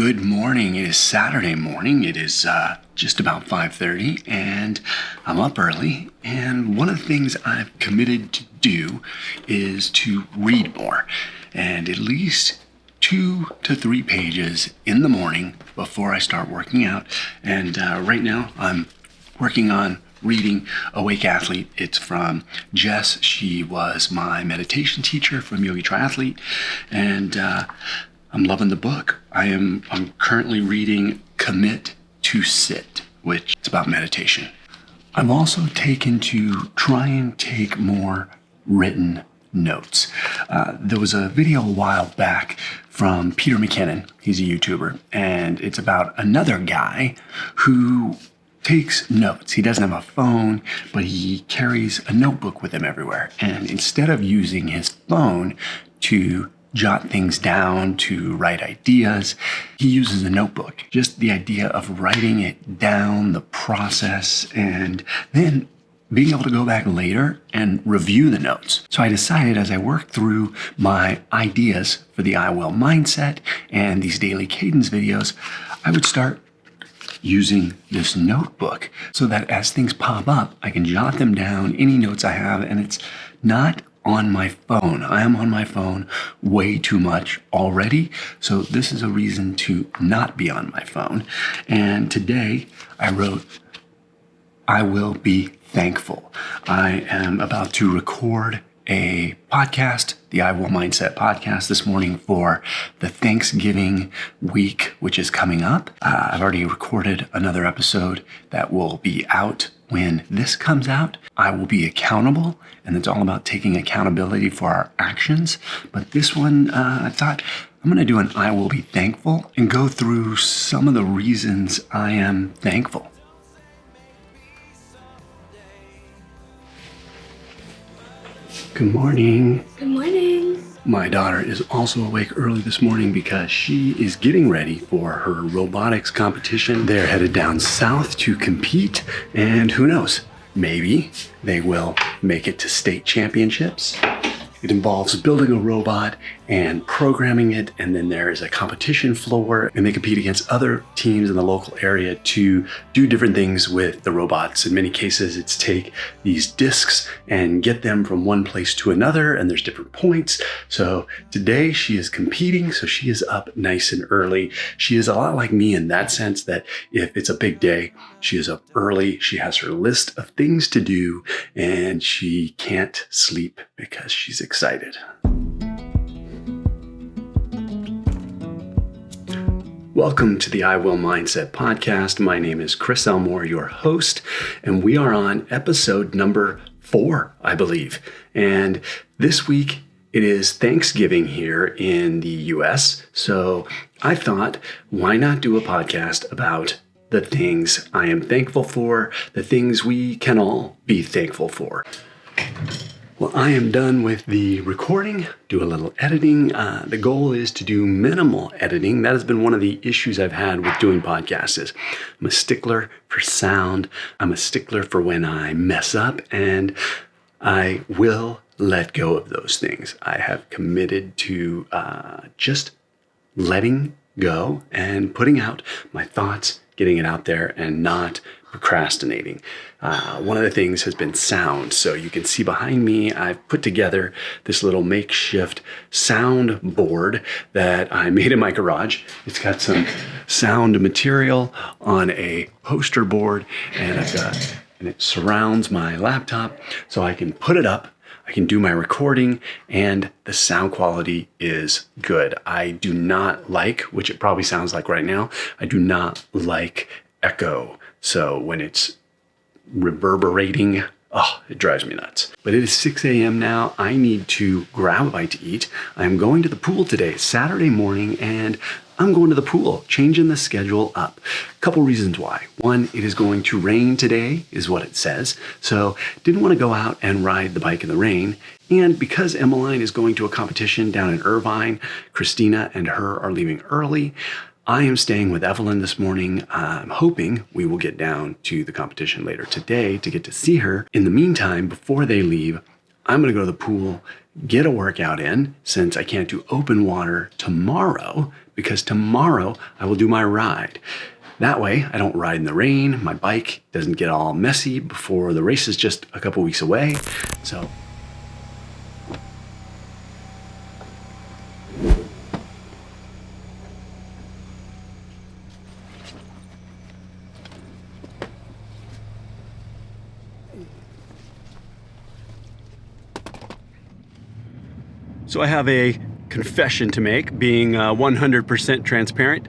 Good morning. It is Saturday morning. It is just about 5:30 and I'm up early. And one of the things I've committed to do is to read more and at least 2 to 3 pages in the morning before I start working out. And right now I'm working on reading Awake Athlete. It's from Jess. She was my meditation teacher from Yogi Triathlete, and I'm loving the book. I'm currently reading Commit to Sit, which is about meditation. I've also taken to try and take more written notes. There was a video a while back from Peter McKinnon. He's a YouTuber, and it's about another guy who takes notes. He doesn't have a phone, but he carries a notebook with him everywhere. And instead of using his phone to jot things down, to write ideas, he uses a notebook. Just the idea of writing it down, the process, and then being able to go back later and review the notes. So I decided as I worked through my ideas for the I Will mindset and these Daily Cadence videos, I would start using this notebook so that as things pop up, I can jot them down, any notes I have, and it's not on my phone. I am on my phone way too much already, so this is a reason to not be on my phone. And today I wrote, I will be thankful. I am about to record a podcast, the I Will Mindset podcast this morning for the Thanksgiving week, which is coming up. I've already recorded another episode that will be out when this comes out. I will be accountable, and it's all about taking accountability for our actions. But this one, I thought I'm going to do an I will be thankful and go through some of the reasons I am thankful. Good morning. Good morning. My daughter is also awake early this morning because she is getting ready for her robotics competition. They're headed down south to compete, and who knows, maybe they will make it to state championships. It involves building a robot and programming it, and then there is a competition floor, and they compete against other teams in the local area to do different things with the robots. In many cases, it's take these discs and get them from one place to another, and there's different points. So today she is competing, so she is up nice and early. She is a lot like me in that sense that if it's a big day, she is up early. She has her list of things to do, and she can't sleep because she's excited. Welcome to the I Will Mindset podcast. My name is Chris Elmore, your host, and we are on episode number 4, I believe. And this week it is Thanksgiving here in the US. So I thought, why not do a podcast about the things I am thankful for, the things we can all be thankful for. Well, I am done with the recording, do a little editing. The goal is to do minimal editing. That has been one of the issues I've had with doing podcasts is I'm a stickler for sound. I'm a stickler for when I mess up, and I will let go of those things. I have committed to just letting go and putting out my thoughts, getting it out there, and not procrastinating. One of the things has been sound. So you can see behind me, I've put together this little makeshift sound board that I made in my garage. It's got some sound material on a poster board, and it surrounds my laptop so I can put it up. I can do my recording, and the sound quality is good. I do not like, which it probably sounds like right now, I do not like echo. So when it's reverberating, it drives me nuts. But it is 6 a.m. now. I need to grab a bite to eat. I'm going to the pool today, Saturday morning, and I'm going to the pool, changing the schedule up. A couple reasons why. One, it is going to rain today, is what it says. So didn't want to go out and ride the bike in the rain. And because Emmeline is going to a competition down in Irvine, Christina and her are leaving early. I am staying with Evelyn this morning. I'm hoping we will get down to the competition later today to get to see her. In the meantime, before they leave, I'm gonna go to the pool, get a workout in, since I can't do open water tomorrow, because tomorrow I will do my ride. That way I don't ride in the rain, my bike doesn't get all messy before the race is just a couple weeks away. So I have a confession to make, being 100% transparent.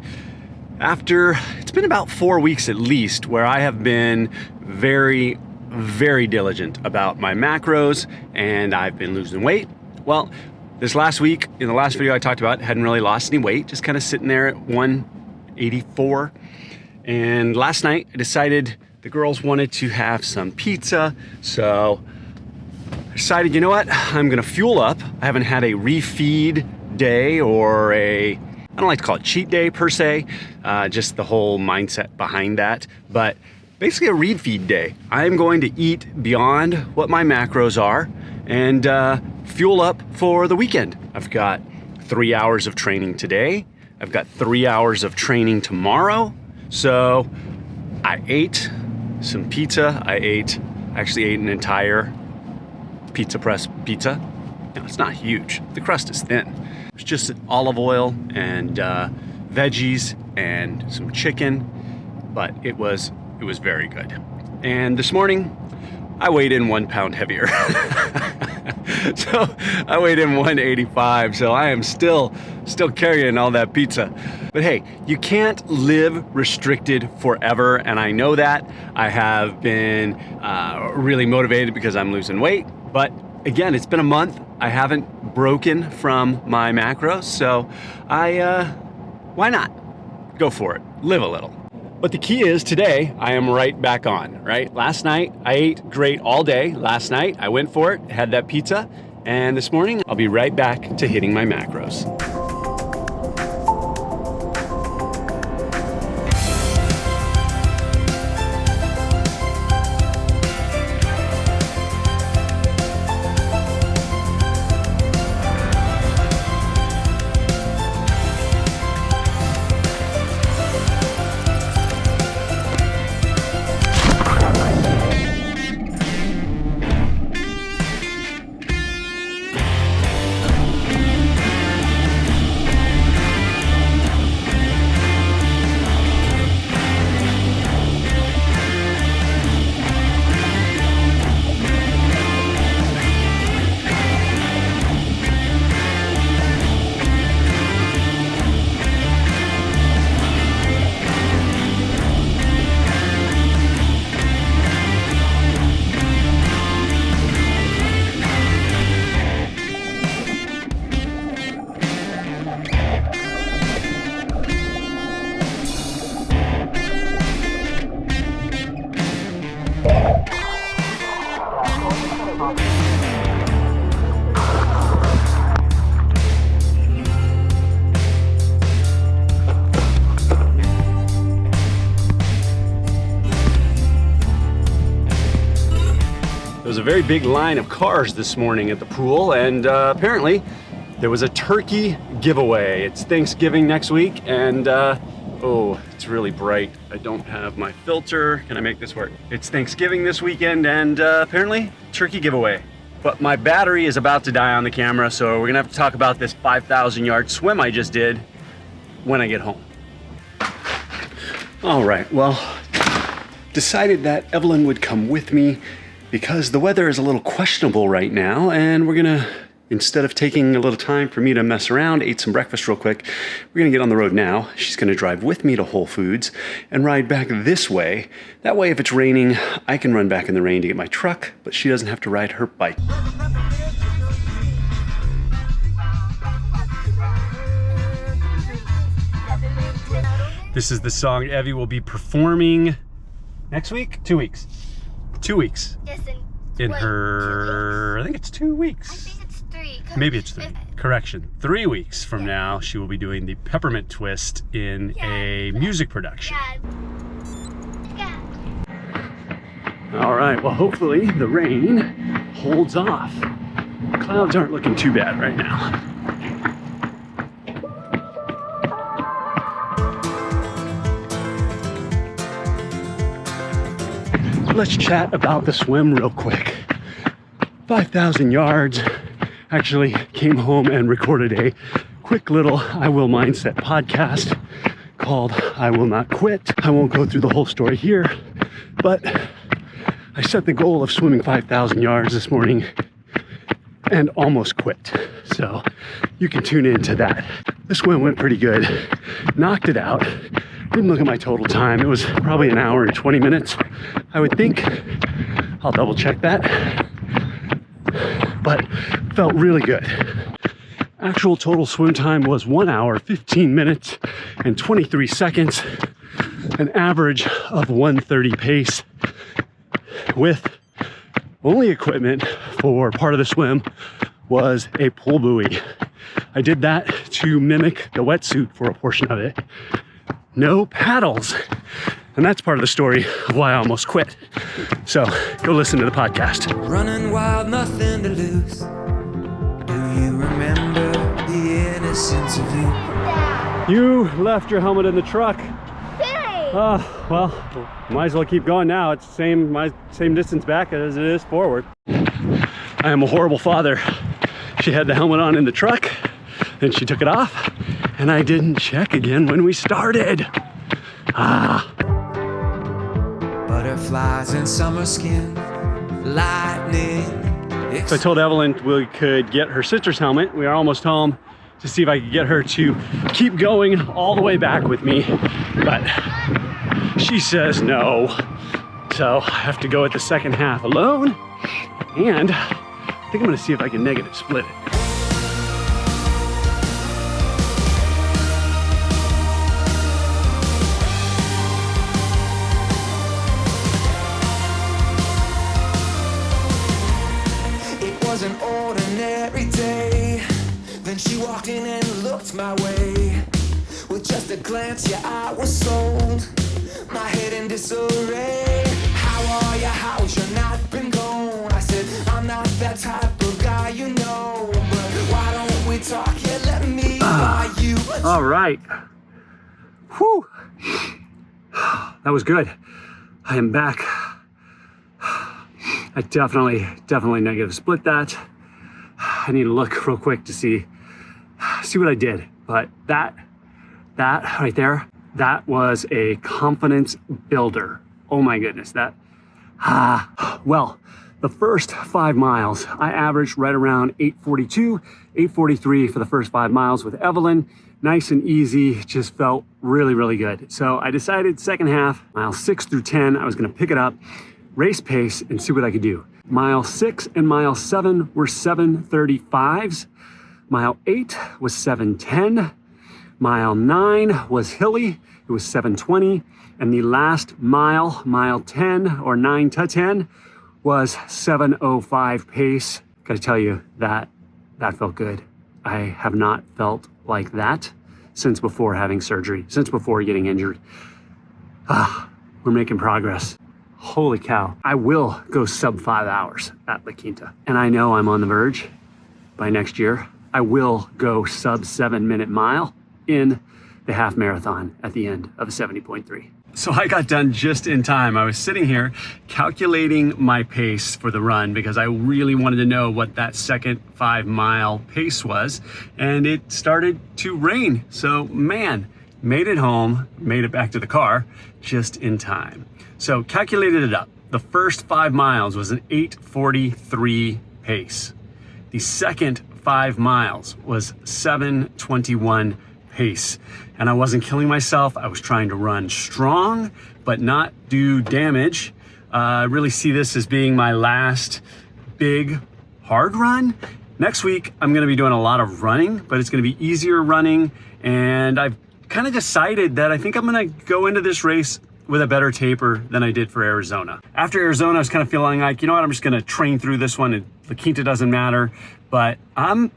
It's been about 4 weeks at least, where I have been very, very diligent about my macros, and I've been losing weight. Well, this last week, in the last video I talked about, hadn't really lost any weight, just kind of sitting there at 184. And last night I decided the girls wanted to have some pizza, so I decided, you know what, I'm gonna fuel up. I haven't had a refeed day or I don't like to call it cheat day per se, just the whole mindset behind that, but basically a refeed day. I'm going to eat beyond what my macros are and fuel up for the weekend. I've got 3 hours of training today. I've got 3 hours of training tomorrow. So I ate some pizza. I actually ate an entire pizza press pizza. Now, it's not huge. The crust is thin. It's just olive oil and veggies and some chicken, but it was very good. And this morning, I weighed in 1 pound heavier. So I weighed in 185, so I am still carrying all that pizza. But hey, you can't live restricted forever, and I know that. I have been really motivated because I'm losing weight, but again, it's been a month. I haven't broken from my macros, so why not? Go for it, live a little. But the key is today, I am right back on, right? Last night, I ate great all day. Last night, I went for it, had that pizza, and this morning, I'll be right back to hitting my macros. There was a very big line of cars this morning at the pool, and apparently there was a turkey giveaway. It's Thanksgiving next week, and oh, it's really bright. I don't have my filter. Can I make this work? It's Thanksgiving this weekend, and apparently turkey giveaway. But my battery is about to die on the camera, so we're gonna have to talk about this 5,000 yard swim I just did when I get home. All right, well, decided that Evelyn would come with me because the weather is a little questionable right now, and we're gonna, instead of taking a little time for me to mess around, ate some breakfast real quick, we're gonna get on the road now. She's gonna drive with me to Whole Foods and ride back this way. That way, if it's raining, I can run back in the rain to get my truck, but she doesn't have to ride her bike. This is the song Evie will be performing next week? 2 weeks. 2 weeks. Yes, in her, I think it's 2 weeks. I think it's 3. Maybe it's 3. Correction. 3 weeks from now, she will be doing the Peppermint Twist in a music production. Yeah. All right, well, hopefully the rain holds off. Clouds aren't looking too bad right now. Let's chat about the swim real quick. 5,000 yards. Actually came home and recorded a quick little I Will Mindset podcast called I Will Not Quit. I won't go through the whole story here, but I set the goal of swimming 5,000 yards this morning and almost quit. So you can tune into that. The swim went pretty good. Knocked it out. Didn't look at my total time. It was probably an hour and 20 minutes, I would think. I'll double check that. But felt really good. Actual total swim time was 1 hour, 15 minutes, and 23 seconds. An average of 1:30 pace with only equipment for part of the swim was a pull buoy. I did that to mimic the wetsuit for a portion of it. No paddles. And that's part of the story of why I almost quit. So go listen to the podcast. Running wild, nothing to lose. Do you remember the innocence of you? You left your helmet in the truck. Hey! Well, might as well keep going now. It's the same distance back as it is forward. I am a horrible father. She had the helmet on in the truck, then she took it off, and I didn't check again when we started. Butterflies in summer skin, lightning. So I told Evelyn we could get her sister's helmet. We are almost home to see if I could get her to keep going all the way back with me, but she says no. So I have to go at the second half alone, and I think I'm gonna see if I can negative split it. An ordinary day. Then she walked in and looked my way. With just a glance, yeah, I was sold. My head in disarray. How are you? How's your night been going? I said, I'm not that type of guy, you know. But why don't we talk? Yeah, let me buy you. All right. Whew. That was good. I am back. I definitely negative split that. I need to look real quick to see what I did. But that right there, that was a confidence builder. Oh my goodness, well, the first 5 miles, I averaged right around 8:42, 8:43 for the first 5 miles with Evelyn. Nice and easy, just felt really, really good. So I decided second half, miles 6 through 10, I was gonna pick it up, race pace, and see what I could do. Mile 6 and mile 7 were 7:35s. Mile 8 was 7:10. Mile 9 was hilly, it was 7:20. And the last mile, mile 10 or 9 to 10, was 7:05 pace. Gotta tell you, that felt good. I have not felt like that since before having surgery, since before getting injured. We're making progress. Holy cow. I will go sub 5 hours at La Quinta. And I know I'm on the verge. By next year, I will go sub 7-minute mile in the half marathon at the end of a 70.3. So I got done just in time. I was sitting here calculating my pace for the run because I really wanted to know what that second 5-mile pace was. And it started to rain. So man, made it home, made it back to the car just in time. So calculated it up. The first 5 miles was an 8:43 pace. The second 5 miles was 7:21 pace. And I wasn't killing myself. I was trying to run strong, but not do damage. I really see this as being my last big hard run. Next week, I'm gonna be doing a lot of running, but it's gonna be easier running. And I've kind of decided that I think I'm gonna go into this race with a better taper than I did for Arizona. After Arizona, I was kind of feeling like, you know what, I'm just gonna train through this one, and La Quinta doesn't matter, but I'm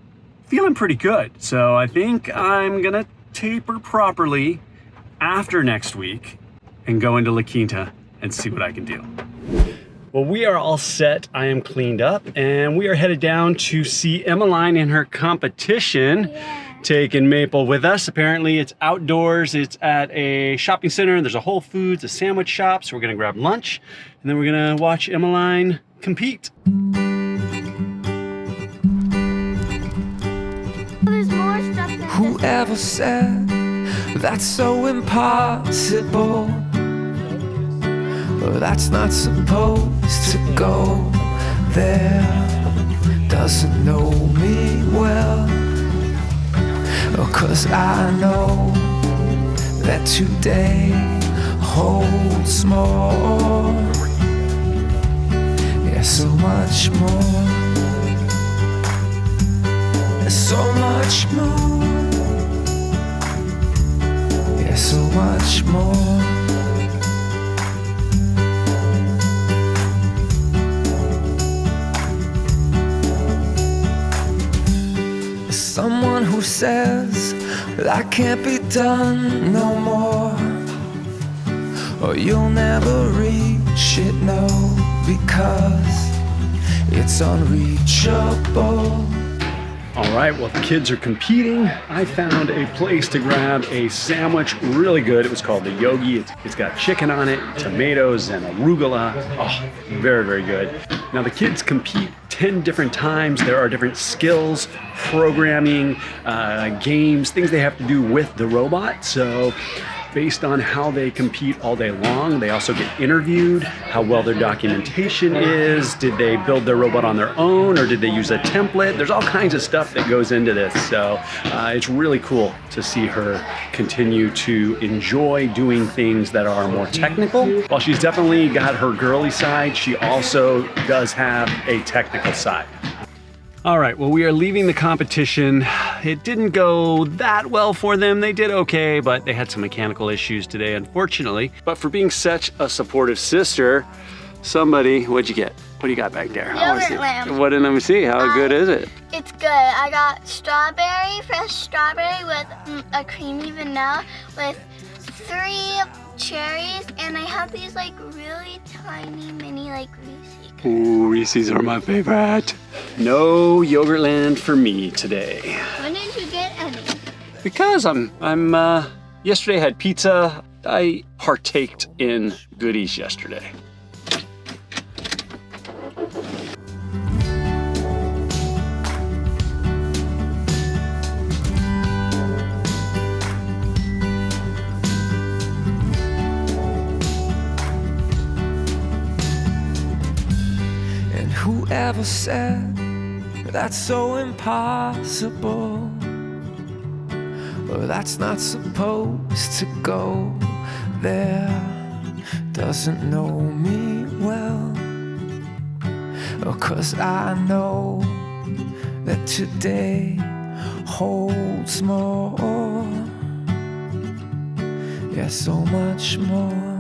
feeling pretty good. So I think I'm gonna taper properly after next week and go into La Quinta and see what I can do. Well, we are all set. I am cleaned up, and we are headed down to see Emmeline in her competition. Yeah. Taking Maple with us. Apparently it's outdoors. It's at a shopping center. There's a Whole Foods, a sandwich shop. So we're gonna grab lunch, and then we're gonna watch Emmeline compete. There's more stuff than Whoever said that's so impossible? Well, that's not supposed to go there. Doesn't know me well. 'Cause I know that today holds more. Yeah, so much more. So much more. Yeah, so much more. Someone who says that can't be done no more, or you'll never reach it, no, because it's unreachable. All right, well, the kids are competing. I found a place to grab a sandwich, really good. It was called the Yogi. It's got chicken on it, tomatoes, and arugula. Oh, very, very good. Now, the kids compete 10 different times. There are different skills, programming, games, things they have to do with the robot. So based on how they compete all day long, they also get interviewed, how well their documentation is, did they build their robot on their own, or did they use a template? There's all kinds of stuff that goes into this. So it's really cool to see her continue to enjoy doing things that are more technical. While she's definitely got her girly side, she also does have a technical side. All right, well, we are leaving the competition. It didn't go that well for them. They did okay, but they had some mechanical issues today, unfortunately. But for being such a supportive sister, somebody, what'd you get? What do you got back there? Yogurt lamb. What did I see? How good is it? It's good. I got fresh strawberry with a creamy vanilla with 3 cherries, and I have these like really tiny mini like Reese's. Ooh, Reese's are my favorite. No Yogurtland for me today. When did you get any? Because I'm yesterday I had pizza. I partaked in goodies yesterday. Whoever said that's so impossible? Well, that's not supposed to go there. Doesn't know me well. 'Cause I know that today holds more. Yeah, so much more.